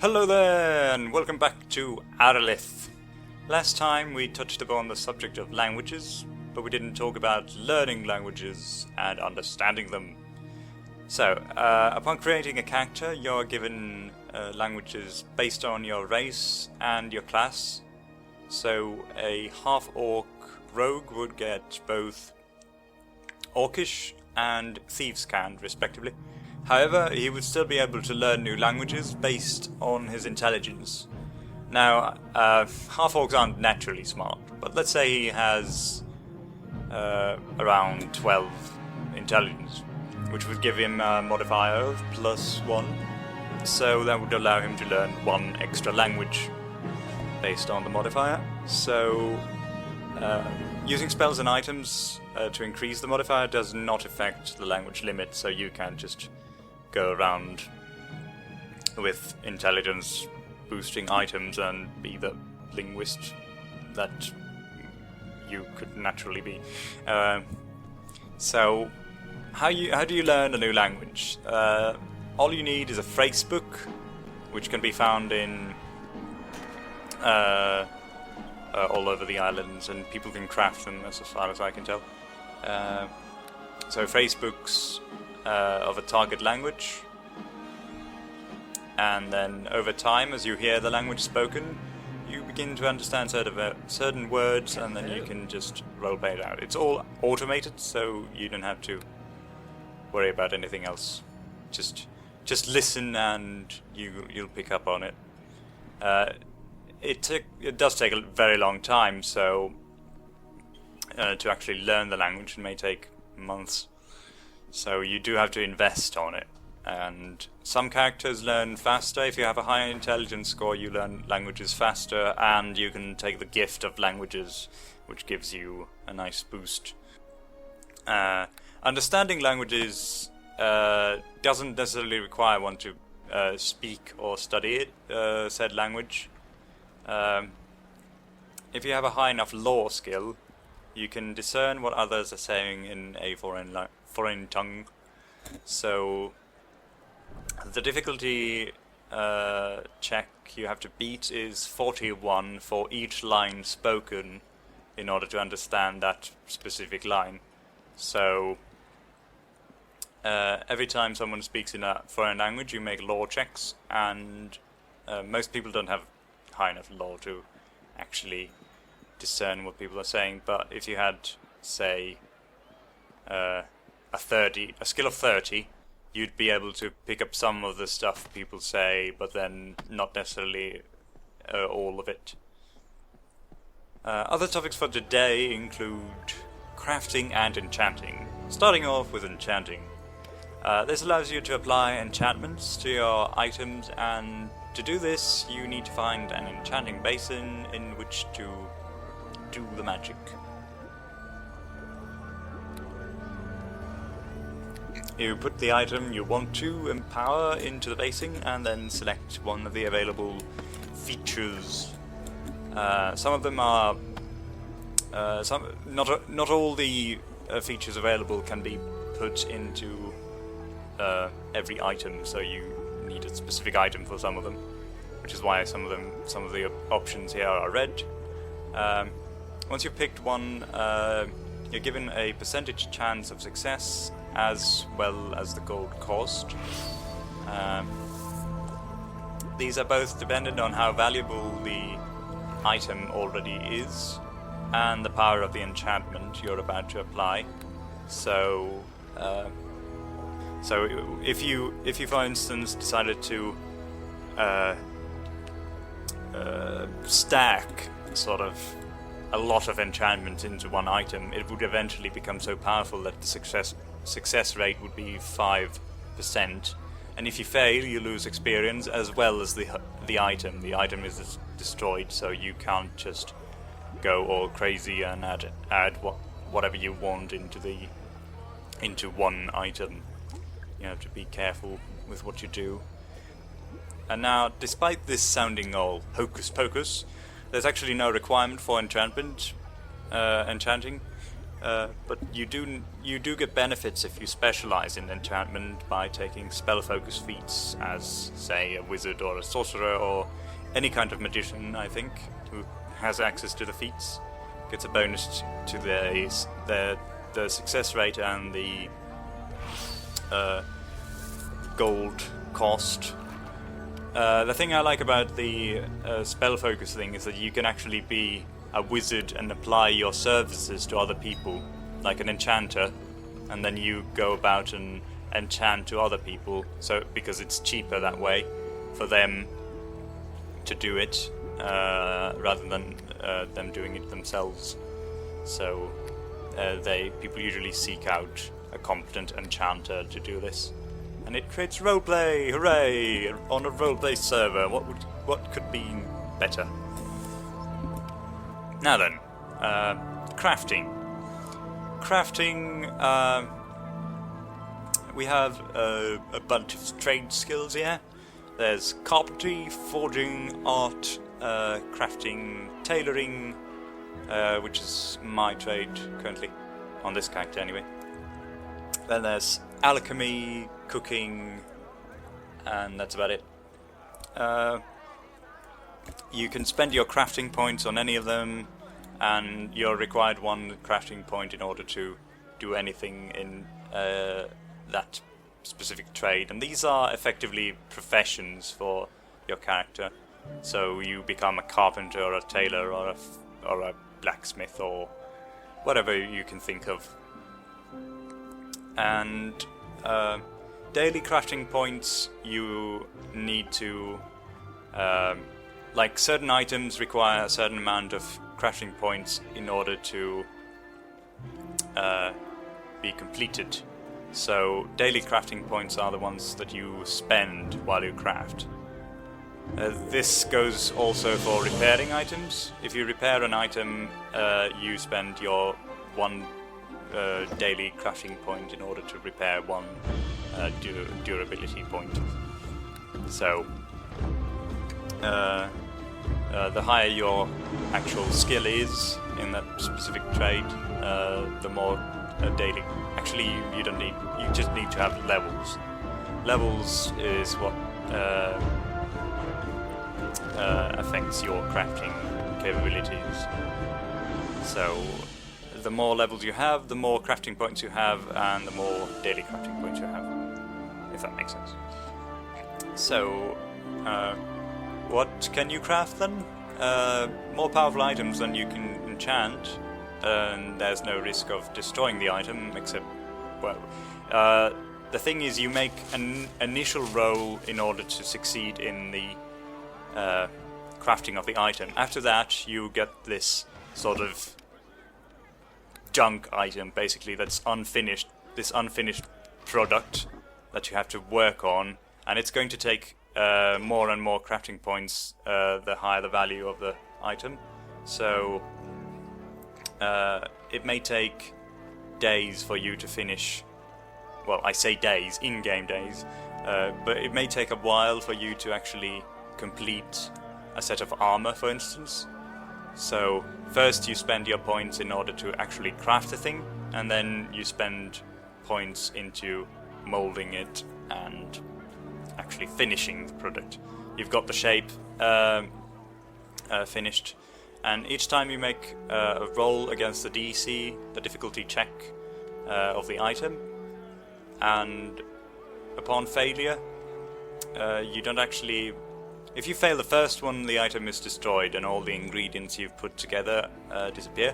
Hello there, and welcome back to Arelith. Last time we touched upon the subject of languages, but we didn't talk about learning languages and understanding them. So, upon creating a character, you're given languages based on your race and your class. So, a half-orc rogue would get both Orcish and Thieves' Cant, respectively. However, he would still be able to learn new languages based on his intelligence. Now, half-orcs aren't naturally smart, but let's say he has around 12 intelligence, which would give him a modifier of +1, so that would allow him to learn one extra language based on the modifier. So, using spells and items to increase the modifier does not affect the language limit, so you can just go around with intelligence boosting items and be the linguist that you could naturally be. So how do you learn a new language? All you need is a phrase book, which can be found in all over the islands, and people can craft them as far as I can tell. So phrase books of a target language, and then over time, as you hear the language spoken, you begin to understand certain words, and then you can just roleplay it out. It's all automated, so you don't have to worry about anything else. Just listen, and you'll pick up on it. It does take a very long time, so to actually learn the language, it may take months. So you do have to invest on it. And some characters learn faster. If you have a higher intelligence score, you learn languages faster, and you can take the gift of languages, which gives you a nice boost. Understanding languages doesn't necessarily require one to speak or study it, said language. If you have a high enough lore skill, you can discern what others are saying in a foreign tongue. So the difficulty check you have to beat is 41 for each line spoken in order to understand that specific line. So every time someone speaks in a foreign language, you make lore checks, and most people don't have high enough lore to actually discern what people are saying. But if you had, say, a skill of 30, you'd be able to pick up some of the stuff people say, but then not necessarily all of it. Other topics for today include crafting and enchanting. Starting off with enchanting. This allows you to apply enchantments to your items, and to do this you need to find an enchanting basin in which to do the magic. You put the item you want to empower into the basin, and then select one of the available features. Some of them are not all the features available can be put into every item, so you need a specific item for some of them, which is why some of the options here are red. Once you've picked one, you're given a percentage chance of success as well as the gold cost. These are both dependent on how valuable the item already is and the power of the enchantment you're about to apply. So if you for instance decided to stack sort of a lot of enchantment into one item, it would eventually become so powerful that the success rate would be 5%, and if you fail, you lose experience as well as the item. The item is destroyed, so you can't just go all crazy and add whatever you want into one item. You have to be careful with what you do. And now, despite this sounding all hocus pocus, there's actually no requirement for enchanting. but you do get benefits if you specialize in enchantment by taking spell focus feats as, say, a wizard or a sorcerer or any kind of magician, I think, who has access to the feats. Gets a bonus to the success rate and the gold cost. The thing I like about the spell focus thing is that you can actually be a wizard and apply your services to other people, like an enchanter, and then you go about and enchant to other people, so because it's cheaper that way for them to do it rather than them doing it themselves. So people usually seek out a competent enchanter to do this, and it creates roleplay. Hooray! On a roleplay server, what could be better? Now then, crafting. We have a bunch of trade skills here. There's carpentry, forging, art, crafting, tailoring, which is my trade currently, on this character anyway. Then there's alchemy, cooking, and that's about it. You can spend your crafting points on any of them, and you're required one crafting point in order to do anything in that specific trade. And these are effectively professions for your character. So you become a carpenter or a tailor or a blacksmith or whatever you can think of. And daily crafting points, you need to... like certain items require a certain amount of crafting points in order to be completed. So daily crafting points are the ones that you spend while you craft. This goes also for repairing items. If you repair an item, you spend your one daily crafting point in order to repair one durability point. So the higher your actual skill is in that specific trade, the more daily. Actually, you don't need. You just need to have levels. Levels is what affects your crafting capabilities. So, the more levels you have, the more crafting points you have, and the more daily crafting points you have. If that makes sense. So, what can you craft then? More powerful items than you can enchant, and there's no risk of destroying the item, except, well, the thing is you make an initial roll in order to succeed in the crafting of the item. After that, you get this sort of junk item, basically, that's unfinished, this unfinished product that you have to work on, and it's going to take more and more crafting points the higher the value of the item. So it may take days for you to finish. Well, I say days, in-game days, but it may take a while for you to actually complete a set of armor, for instance. So first you spend your points in order to actually craft the thing, and then you spend points into molding it and actually finishing the product. You've got the shape finished, and each time you make a roll against the DC, the difficulty check of the item, and upon failure, you don't actually... If you fail the first one, the item is destroyed and all the ingredients you've put together disappear.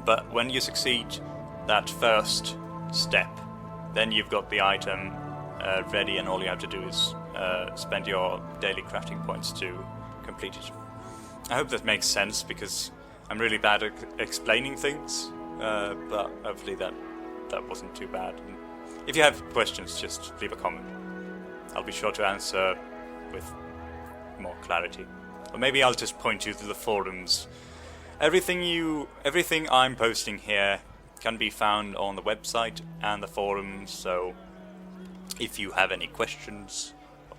But when you succeed that first step, then you've got the item ready, and all you have to do is spend your daily crafting points to complete it. I hope that makes sense, because I'm really bad at explaining things, but hopefully that wasn't too bad. And if you have questions, just leave a comment. I'll be sure to answer with more clarity. Or maybe I'll just point you to the forums. Everything I'm posting here can be found on the website and the forums, so if you have any questions,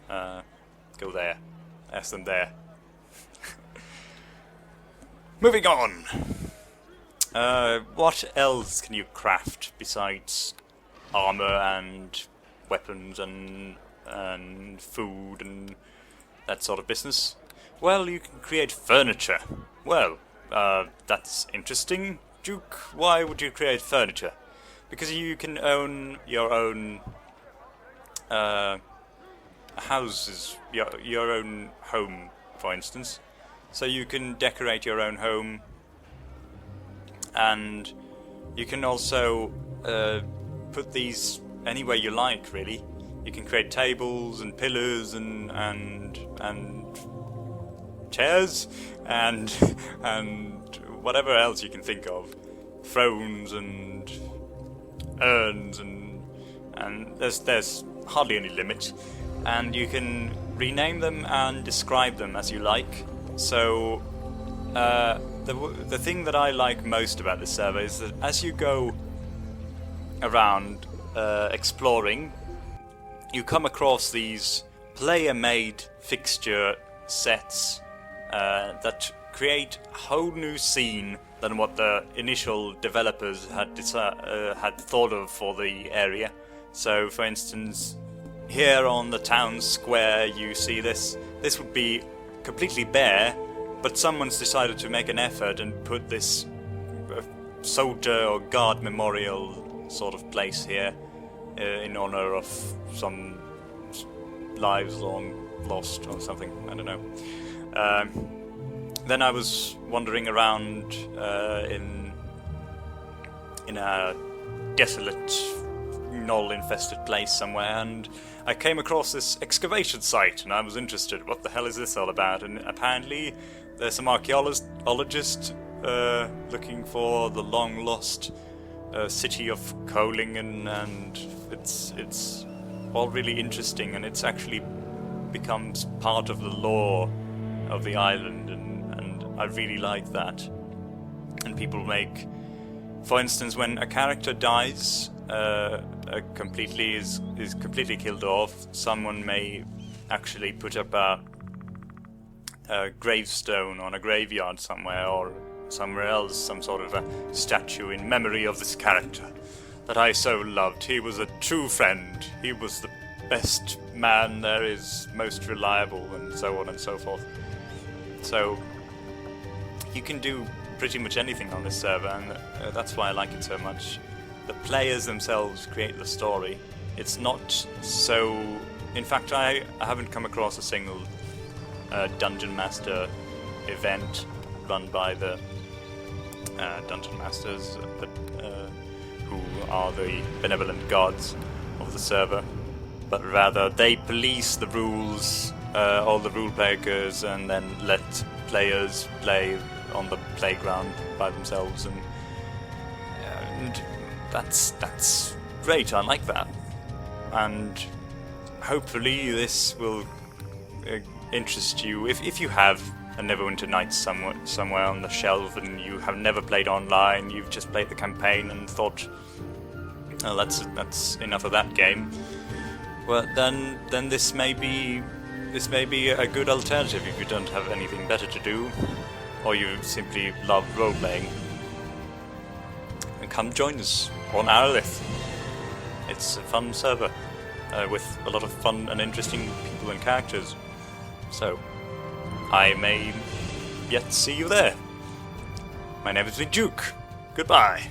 go there. Ask them there. Moving on. What else can you craft besides armor and weapons and food and that sort of business? Well, you can create furniture. Well, that's interesting. Duke, why would you create furniture? Because you can own your own houses, your own home, for instance. So you can decorate your own home, and you can also put these anywhere you like, really. You can create tables and pillars and chairs and whatever else you can think of, thrones and urns and there's hardly any limit, and you can rename them and describe them as you like. So the thing that I like most about this server is that as you go around exploring, you come across these player-made fixture sets that create a whole new scene than what the initial developers had thought of for the area. So, for instance, here on the town square, you see this would be completely bare, but someone's decided to make an effort and put this soldier or guard memorial sort of place here in honor of some lives long lost or something. I don't know. Then I was wandering around in a desolate, gnoll-infested place somewhere, and I came across this excavation site, and I was interested. What the hell is this all about? And apparently, there's some archaeologists looking for the long-lost city of Kolingen, and it's all really interesting, and it's actually becomes part of the lore of the island, and I really like that. And people make, for instance, when a character dies, completely is completely killed off, someone may actually put up a gravestone on a graveyard somewhere or somewhere else, some sort of a statue in memory of this character that I so loved. He was a true friend. He was the best man there is, most reliable, and so on and so forth. So you can do pretty much anything on this server, and that's why I like it so much. The players themselves create the story. It's not so... In fact, I haven't come across a single Dungeon Master event run by the Dungeon Masters, who are the benevolent gods of the server, but rather they police the rules, all the rule breakers, and then let players play on the playground by themselves, and that's great. I like that, and hopefully this will interest you if you have a Neverwinter Nights somewhere on the shelf and you have never played online. You've just played the campaign and thought, oh, that's enough of that game. Well, then this may be a good alternative if you don't have anything better to do, or you simply love role-playing. And come join us on Arelith. It's a fun server with a lot of fun and interesting people and characters. So, I may yet see you there. My name is the Duke. Goodbye.